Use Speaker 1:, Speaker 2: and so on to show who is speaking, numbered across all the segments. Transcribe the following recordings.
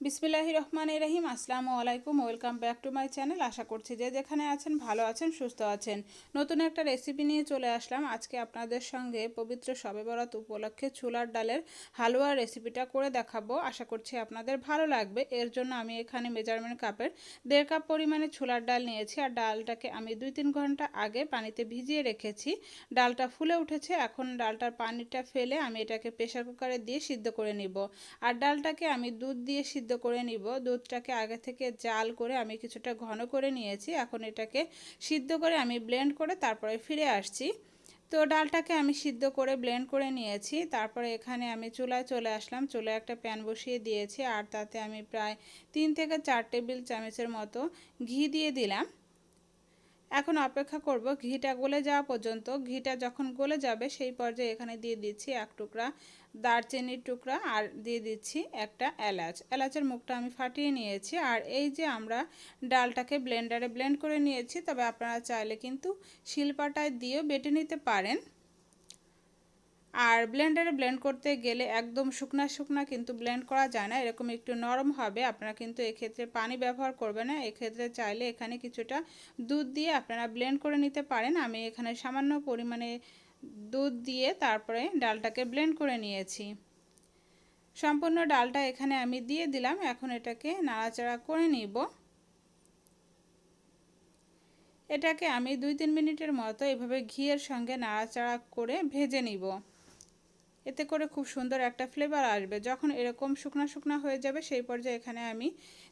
Speaker 1: বিসমিল্লাহির রহমানির রহিম। আসসালামু আলাইকুম, welcome back to my channel. আশা করছি যে যেখানে আছেন ভালো আছেন, সুস্থ আছেন। নতুন একটা রেসিপি নিয়ে চলে আসলাম আজকে আপনাদের সঙ্গে। পবিত্র শবে বরাত উপলক্ষে ছোলার ডালের হালুয়া রেসিপিটা করে দেখাবো। আশা করছি আপনাদের ভালো লাগবে। এর জন্য আমি এখানে মেজারমেন্ট কাপের 1.5 কাপ পরিমাণে ছোলার ডাল নিয়েছি। আর ডালটাকে আমি 2-3 ঘন্টা আগে পানিতে ভিজিয়ে রেখেছি। ডালটা ফুলে উঠেছে। এখন ডালটার পানিটা ফেলে আমি এটাকে প্রেসার কুকারে দিয়ে সিদ্ধ করে নিব। আর ডালটাকে আমি দুধ দিয়ে সিদ্ধ করে নিব। দুধটাকে আগে থেকে জাল করে আমি কিছুটা ঘন করে নিয়েছি। এখন এটাকে সিদ্ধ করে আমি ব্লেন্ড করে তারপরে ফিরে আসছি। তো ডালটাকে আমি সিদ্ধ করে ব্লেন্ড করে নিয়েছি। তারপরে এখানে আমি চুলায় চলে আসলাম। চুলায় একটা প্যান বসিয়ে দিয়েছি আর তাতে আমি প্রায় 3 থেকে 4 টেবিল চামচের মতো ঘি দিয়ে দিলাম। এখন অপেক্ষা করব ঘিটা গলে যাওয়া পর্যন্ত। ঘিটা যখন গলে যাবে সেই পর্যায়ে এখানে দিয়ে দিচ্ছি 1 টুকরা দারচিনির টুকরা আর দিয়ে দিচ্ছি একটা এলাচ। এলাচের মুখটা আমি ফাটিয়ে নিয়েছি। আর এই যে আমরা ডালটাকে ব্লেন্ডারে ব্লেন্ড করে নিয়েছি, তবে আপনারা চাইলে কিন্তু শিলপাটায় দিয়েও বেটে নিতে পারেন। আর ব্লেন্ডারে ব্লেন্ড করতে গেলে একদম শুকনা শুকনা কিন্তু ব্লেন্ড করা যায় না, এরকম একটু নরম হবে। আপনারা কিন্তু এক্ষেত্রে পানি ব্যবহার করবেন না। এক্ষেত্রে চাইলে এখানে কিছুটা দুধ দিয়ে আপনারা ব্লেন্ড করে নিতে পারেন। আমি এখানে সামান্য পরিমাণে দুধ দিয়ে তারপরে ডালটাকে ব্লেন্ড করে নিয়েছি। সম্পূর্ণ ডালটা এখানে আমি দিয়ে দিলাম। এখন এটাকে নাড়াচাড়া করে নিব। এটাকে আমি 2-3 মিনিটের মতো এভাবে ঘিয়ের সঙ্গে নাড়াচাড়া করে ভেজে নিব। এতে করে খুব সুন্দর একটা ফ্লেভার আসবে। যখন এরকম শুকনা শুকনা হয়ে যাবে সেই পর্যায়ে এখানে আমি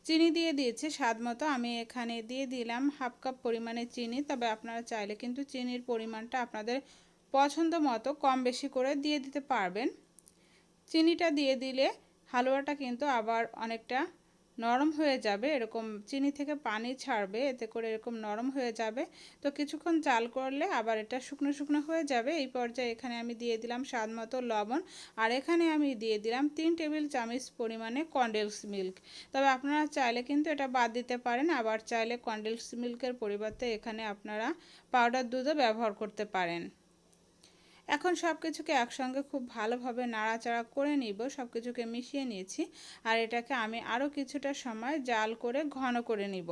Speaker 1: চিনি দিয়ে দিয়েছি স্বাদ মতো। আমি এখানে দিয়ে দিলাম 1/2 কাপ পরিমাণে চিনি। তবে আপনারা চাইলে কিন্তু চিনির পরিমাণটা আপনাদের পছন্দ মতো কম বেশি করে দিয়ে দিতে পারবেন। চিনিটা দিয়ে দিলে হালুয়াটা কিন্তু আবার অনেকটা নরম হয়ে যাবে, এরকম চিনি থেকে পানি ছাড়বে, এতে করে এরকম নরম হয়ে যাবে। তো কিছুক্ষণ জাল করলে আবার এটা শুকনো শুকনো হয়ে যাবে। এই পর্যায়ে এখানে আমি দিয়ে দিলাম স্বাদ মতো লবণ। আর এখানে আমি দিয়ে দিলাম 3 টেবিল চামচ পরিমাণে কনডেন্স মিল্ক। তবে আপনারা চাইলে কিন্তু এটা বাদ দিতে পারেন। আবার চাইলে কনডেন্স মিল্কের পরিবর্তে এখানে আপনারা পাউডার দুধও ব্যবহার করতে পারেন। এখন সব কিছুকে একসঙ্গে খুব ভালোভাবে নাড়াচাড়া করে নিব। সব কিছুকে মিশিয়ে নিয়েছি। আর এটাকে আমি আরও কিছুটা সময় জাল করে ঘন করে নিব।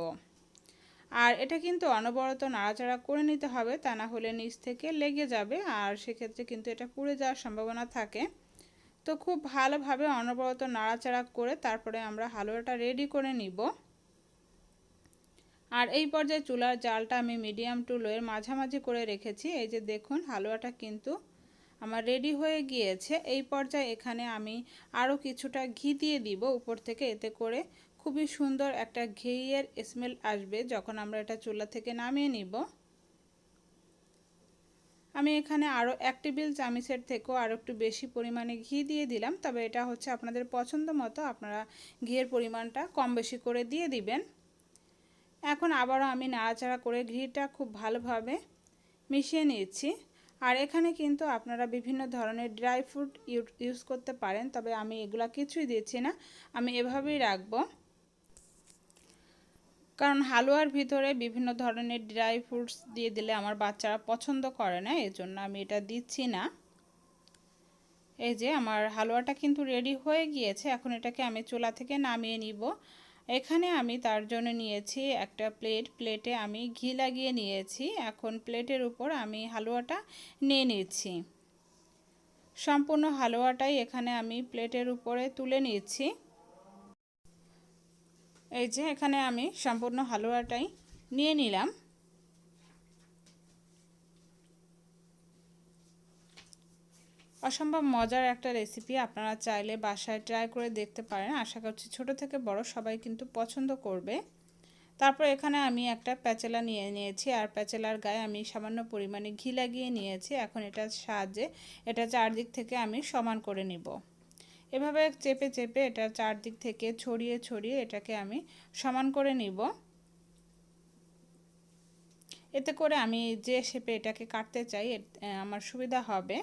Speaker 1: আর এটা কিন্তু অনবরত নাড়াচাড়া করে নিতে হবে, তা না হলে নিচ থেকে লেগে যাবে আর সেক্ষেত্রে কিন্তু এটা পুড়ে যাওয়ার সম্ভাবনা থাকে। তো খুব ভালোভাবে অনবরত নাড়াচাড়া করে তারপরে আমরা হালুয়াটা রেডি করে নিব। আর এই পর্যায়ে চুলার জালটা আমি মিডিয়াম টু লোয়ের মাঝামাঝি করে রেখেছি। এই যে দেখুন হালুয়াটা কিন্তু আমার রেডি হয়ে গিয়েছে। এই পর্যায়ে এখানে আমি আরও কিছুটা ঘি দিয়ে দিব উপর থেকে। এতে করে খুবই সুন্দর একটা ঘিয়ের স্মেল আসবে যখন আমরা এটা চুলা থেকে নামিয়ে নিব। আমি এখানে আরও 1 টেবিল চামচের থেকেও আরও একটু বেশি পরিমাণে ঘি দিয়ে দিলাম। তবে এটা হচ্ছে আপনাদের পছন্দ মতো, আপনারা ঘিয়ের পরিমাণটা কম বেশি করে দিয়ে দিবেন। এখন আবারও আমি নাড়াচাড়া করে ঘিটা খুব ভালোভাবে মিশিয়ে নিচ্ছি। আর এখানে কিন্তু আপনারা বিভিন্ন ধরনের ড্রাই ফ্রুট ইউজ করতে পারেন, তবে আমি এগুলা কিছুই দিচ্ছি না, আমি এভাবেই রাখবো। কারণ হালুয়ার ভিতরে বিভিন্ন ধরনের ড্রাই ফ্রুটস দিয়ে দিলে আমার বাচ্চারা পছন্দ করে না, এজন্য আমি এটা দিচ্ছি না। এই যে আমার হালুয়াটা কিন্তু রেডি হয়ে গিয়েছে। এখন এটাকে আমি চুলা থেকে নামিয়ে নিব। এখানে আমি তার জন্য নিয়েছি একটা প্লেটে আমি ঘি লাগিয়ে নিয়েছি। এখন প্লেটের উপর আমি হালুয়াটা নিয়ে নিচ্ছি। সম্পূর্ণ হালুয়াটাই এখানে আমি প্লেটের উপরে তুলে নিচ্ছি। এই যে এখানে আমি সম্পূর্ণ হালুয়াটাই নিয়ে নিলাম। অসম্ভব মজার একটা রেসিপি, আপনারা চাইলে বাসায় ট্রাই করে দেখতে পারেন। আশা করছি ছোট থেকে বড় সবাই কিন্তু পছন্দ করবে। তারপর এখানে আমি একটা প্যাচেলা নিয়ে নিয়েছি আর প্যাচেলার গায়ে আমি সামান্য পরিমাণে ঘি লাগিয়ে নিয়েছি। এখন এটার সাহায্যে এটা চারদিক থেকে আমি সমান করে নিব। এভাবে চেপে চেপে এটা চারদিক থেকে ছড়িয়ে ছড়িয়ে এটাকে আমি সমান করে নিব। এতে করে আমি যে শেপে এটাকে কাটতে চাই আমার সুবিধা হবে।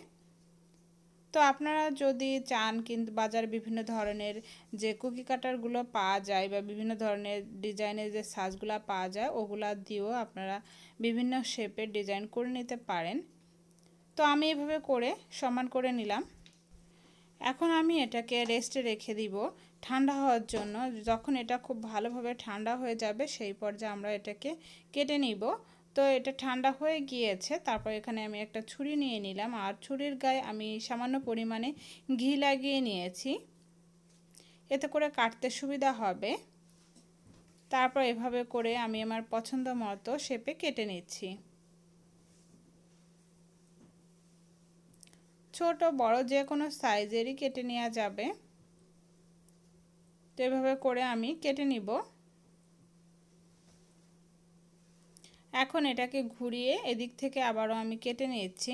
Speaker 1: তো আপনারা যদি চান কিন্তু বাজারে বিভিন্ন ধরনের যে কুকি কাটারগুলো পাওয়া যায় বা বিভিন্ন ধরনের ডিজাইনের যে সাজগুলো পাওয়া যায় ওগুলা দিয়েও আপনারা বিভিন্ন শেপের ডিজাইন করে নিতে পারেন। তো আমি এভাবে করে সমান করে নিলাম। এখন আমি এটাকে রেস্টে রেখে দিব ঠান্ডা হওয়ার জন্য। যখন এটা খুব ভালোভাবে ঠান্ডা হয়ে যাবে সেই পর্যায়ে আমরা এটাকে কেটে নিব। তো এটা ঠান্ডা হয়ে গিয়েছে। তারপর এখানে আমি একটা ছুরি নিয়ে নিলাম, আর ছুরির গায়ে আমি সামান্য পরিমাণে ঘি লাগিয়ে নিয়েছি, এতে করে কাটতে সুবিধা হবে। তারপর এভাবে করে আমি আমার পছন্দ মতো শেপে কেটে নিচ্ছি। ছোট বড় যে কোনো সাইজেরই কেটে নেওয়া যাবে। তো এভাবে করে আমি কেটে নিব। এখন এটাকে ঘুরিয়ে এদিক থেকে আবারও আমি কেটে নিচ্ছি।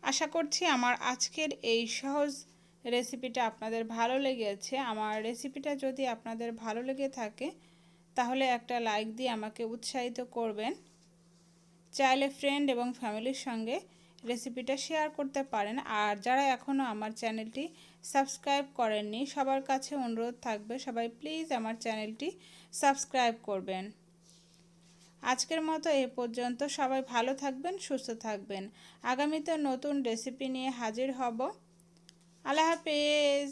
Speaker 1: আশা করছি আমার আজকের এই সহজ রেসিপিটা আপনাদের ভালো লেগেছে। আমার রেসিপিটা যদি আপনাদের ভালো লেগে থাকে তাহলে একটা লাইক দিয়ে আমাকে উৎসাহিত করবেন। চাইলে ফ্রেন্ড এবং ফ্যামিলির সঙ্গে রেসিপিটা শেয়ার করতে পারেন। আর যারা এখনও আমার চ্যানেলটি সাবস্ক্রাইব করেননি সবার কাছে অনুরোধ থাকবে সবাই প্লিজ আমার চ্যানেলটি সাবস্ক্রাইব করবেন। আজকের মতো এ পর্যন্ত। সবাই ভালো থাকবেন, সুস্থ থাকবেন। আগামীতে নতুন রেসিপি নিয়ে হাজির হব। আল্লাহ হাফেজ।